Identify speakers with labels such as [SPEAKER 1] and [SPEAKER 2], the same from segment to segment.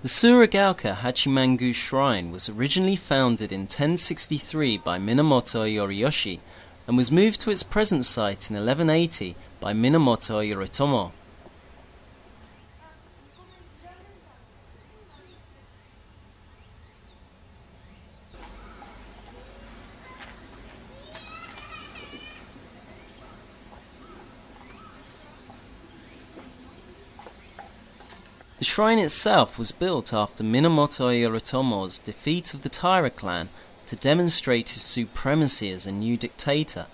[SPEAKER 1] The Suragaoka Hachimangu Shrine was originally founded in 1063 by Minamoto Yoriyoshi and was moved to its present site in 1180 by Minamoto Yoritomo. The shrine itself was built after Minamoto Yoritomo's defeat of the Taira clan to demonstrate his supremacy as a new dictator,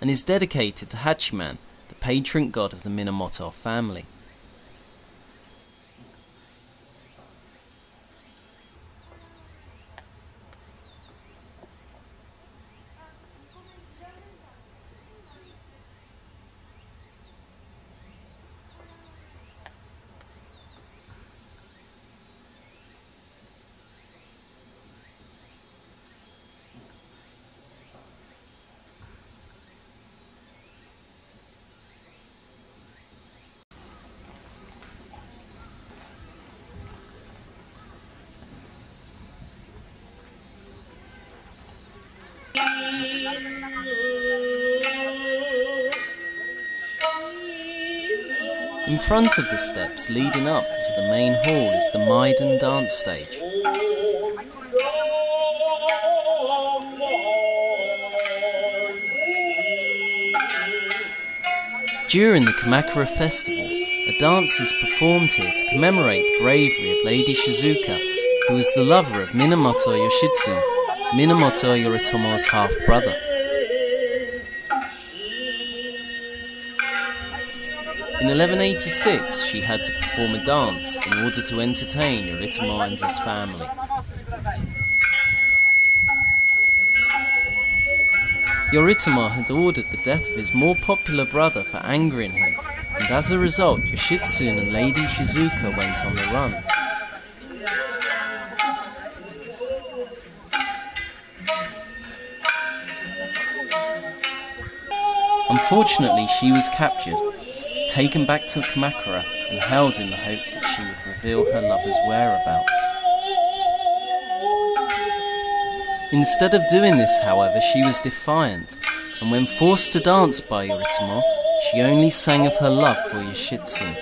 [SPEAKER 1] and is dedicated to Hachiman, the patron god of the Minamoto family. In front of the steps leading up to the main hall is the Maiden dance stage. During the Kamakura festival, a dance is performed here to commemorate the bravery of Lady Shizuka, who was the lover of Minamoto Yoshitsune, Minamoto Yoritomo's half-brother. In 1186, she had to perform a dance in order to entertain Yoritomo and his family. Yoritomo had ordered the death of his more popular brother for angering him, and as a result, Yoshitsune and Lady Shizuka went on the run. Unfortunately, she was captured, taken back to Kamakura, and held in the hope that she would reveal her lover's whereabouts. Instead of doing this, however, she was defiant, and when forced to dance by Yoritomo, she only sang of her love for Yoshitsune.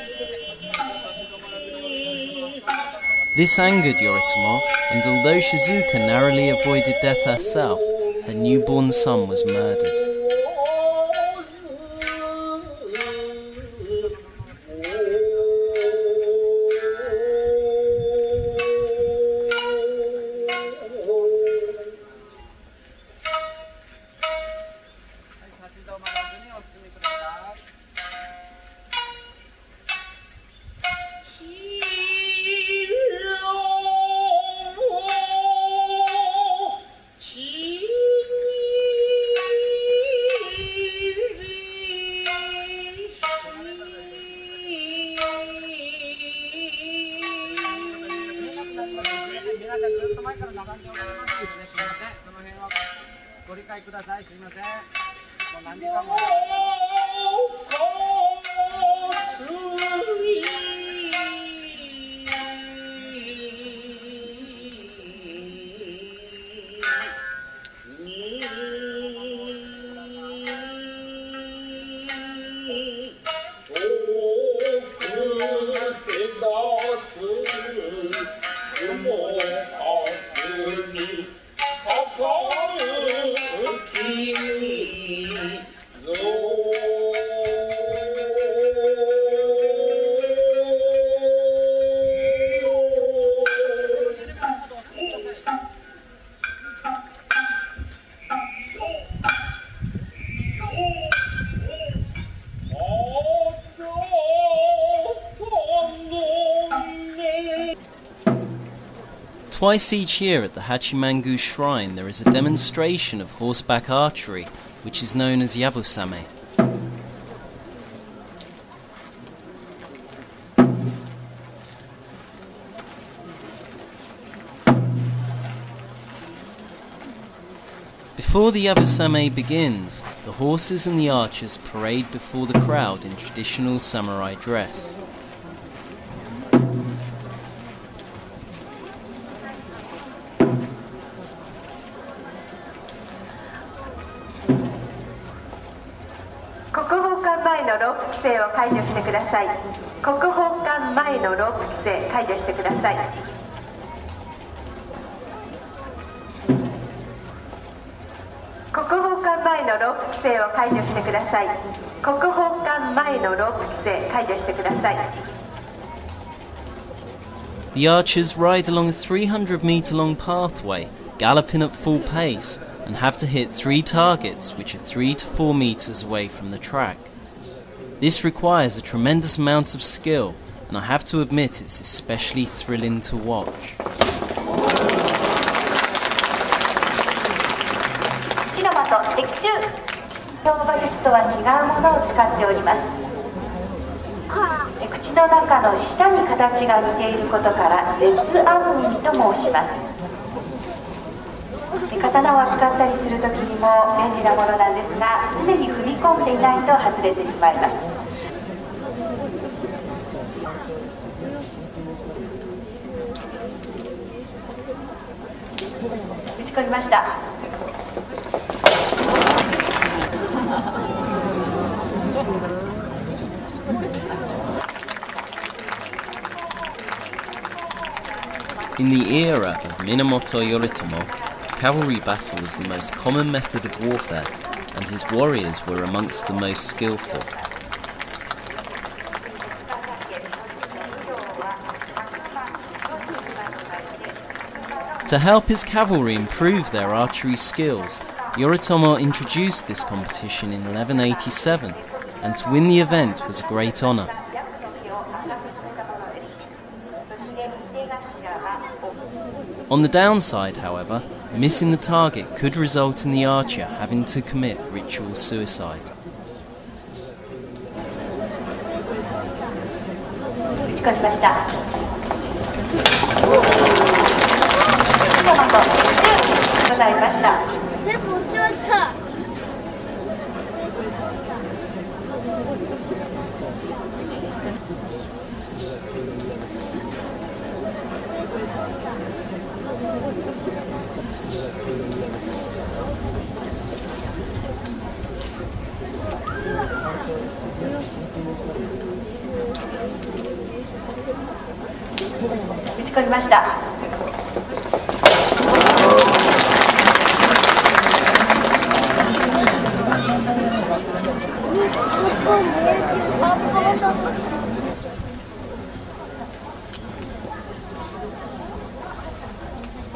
[SPEAKER 1] This angered Yoritomo, and although Shizuka narrowly avoided death herself, her newborn son was murdered. Twice each year at the Hachimangu Shrine there is a demonstration of horseback archery, which is known as Yabusame. Before the Yabusame begins, the horses and the archers parade before the crowd in traditional samurai dress.
[SPEAKER 2] 規制を解除してください。国宝館前のロープ規制解除してください。国宝館前のロープ規制を解除してください。国宝館前のロープ規制解除してください。
[SPEAKER 1] The archers ride along a 300-meter long pathway, galloping at full pace, and have to hit 3 targets which are 3 to 4 meters away from the track. This requires a tremendous amount of skill, and I have to admit it's especially thrilling to watch.
[SPEAKER 2] 火の的的中。標馬術とは違うものを使っております。口の中の舌に形が似ていることから舌暗耳と申します。刀を扱ったりするときにも便利なものなんですが、常に踏み込んでいないと外れてしまいます。打ち込みました。
[SPEAKER 1] In the era of Minamoto Yoritomo, cavalry battle was the most common method of warfare, and his warriors were amongst the most skillful. To help his cavalry improve their archery skills, Yoritomo introduced this competition in 1187, and to win the event was a great honour. On the downside, however, missing the target could result in the archer having to commit ritual suicide.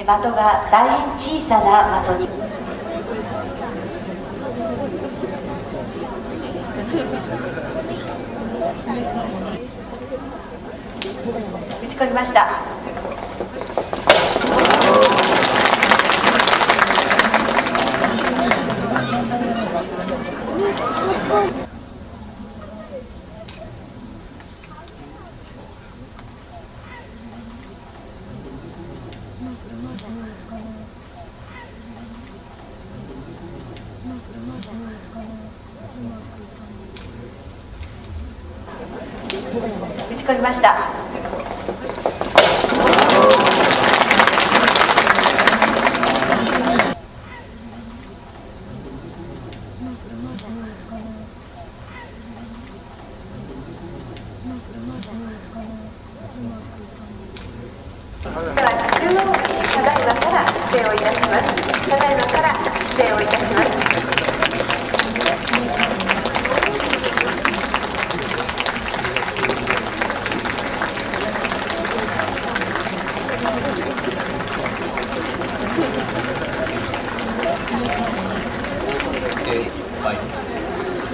[SPEAKER 2] 的が大変小さな的に打ち込みました。打ち込みました。では中央口ただいまから規制をいたします。ただいまから規制をいたします。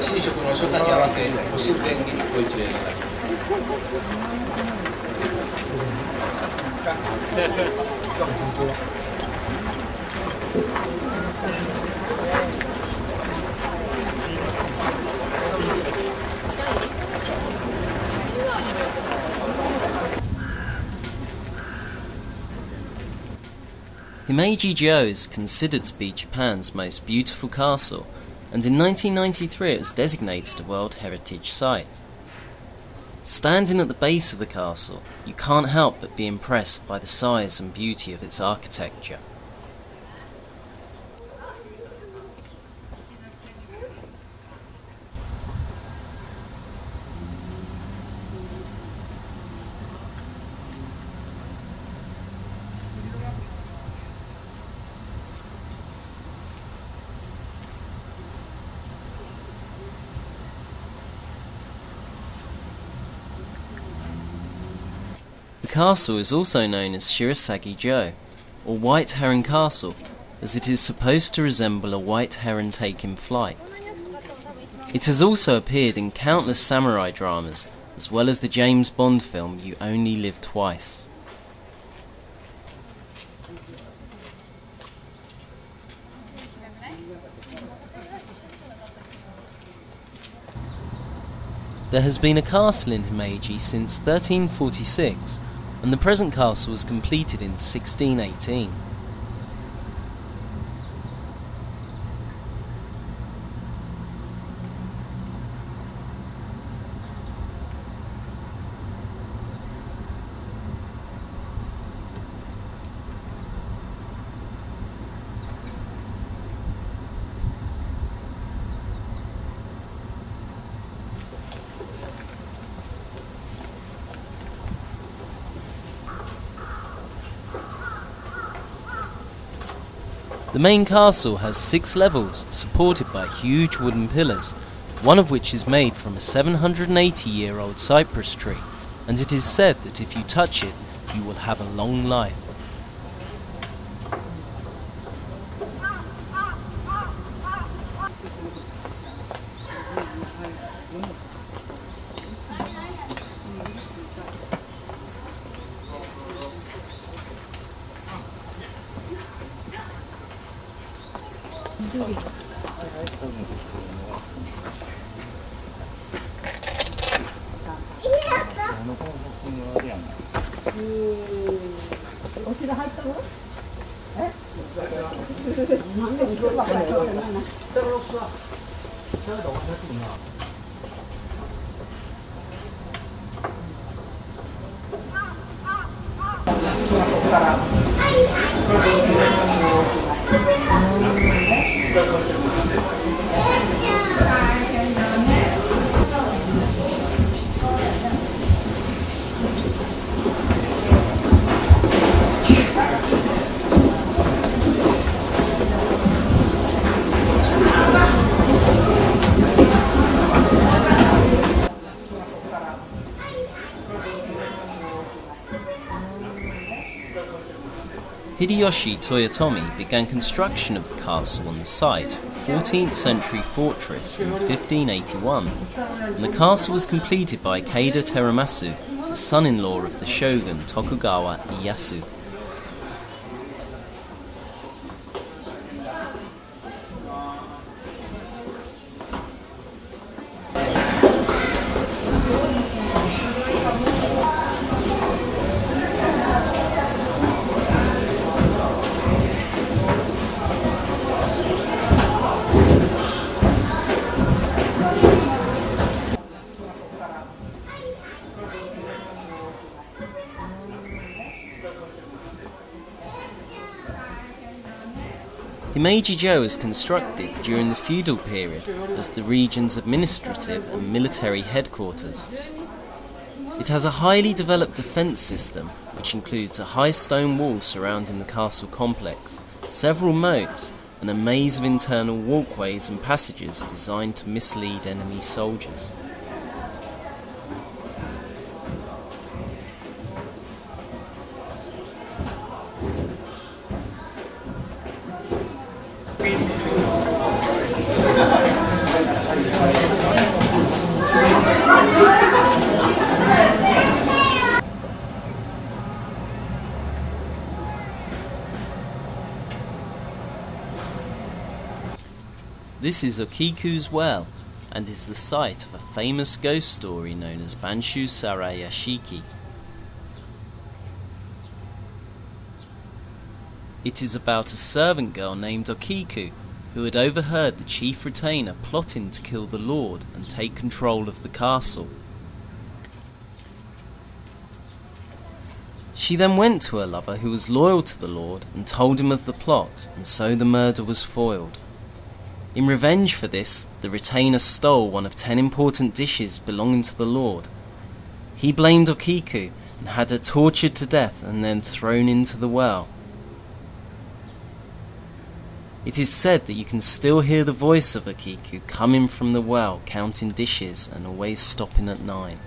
[SPEAKER 3] 神職の所作に合わせご神殿にご一礼願います。
[SPEAKER 1] Himeji-jo is considered to be Japan's most beautiful castle, and in 1993 it was designated a World Heritage Site. Standing at the base of the castle, you can't help but be impressed by the size and beauty of its architecture. castle is also known as Shirasagi-jo, or White Heron Castle, as it is supposed to resemble a white heron taking flight. It has also appeared in countless samurai dramas, as well as the James Bond film You Only Live Twice. There has been a castle in Himeji since 1346, and the present castle was completed in 1618. The main castle has 6 levels supported by huge wooden pillars, one of which is made from a 780-year-old cypress tree, and it is said that if you touch it, you will have a long life. Hideyoshi Toyotomi began construction of the castle on the site of a 14th century fortress in 1581, and the castle was completed by Keida Teramasu, the son-in-law of the shogun Tokugawa Ieyasu. Himeji-jo was constructed during the feudal period as the region's administrative and military headquarters. It has a highly developed defence system, which includes a high stone wall surrounding the castle complex, several moats, and a maze of internal walkways and passages designed to mislead enemy soldiers. This is Okiku's well, and is the site of a famous ghost story known as Banshu Sarai Yashiki. It is about a servant girl named Okiku, who had overheard the chief retainer plotting to kill the lord and take control of the castle. She then went to her lover, who was loyal to the lord, and told him of the plot, and so the murder was foiled. In revenge for this, the retainer stole one of 10 important dishes belonging to the lord. He blamed Okiku and had her tortured to death and then thrown into the well. It is said that you can still hear the voice of Okiku coming from the well, counting dishes and always stopping at 9.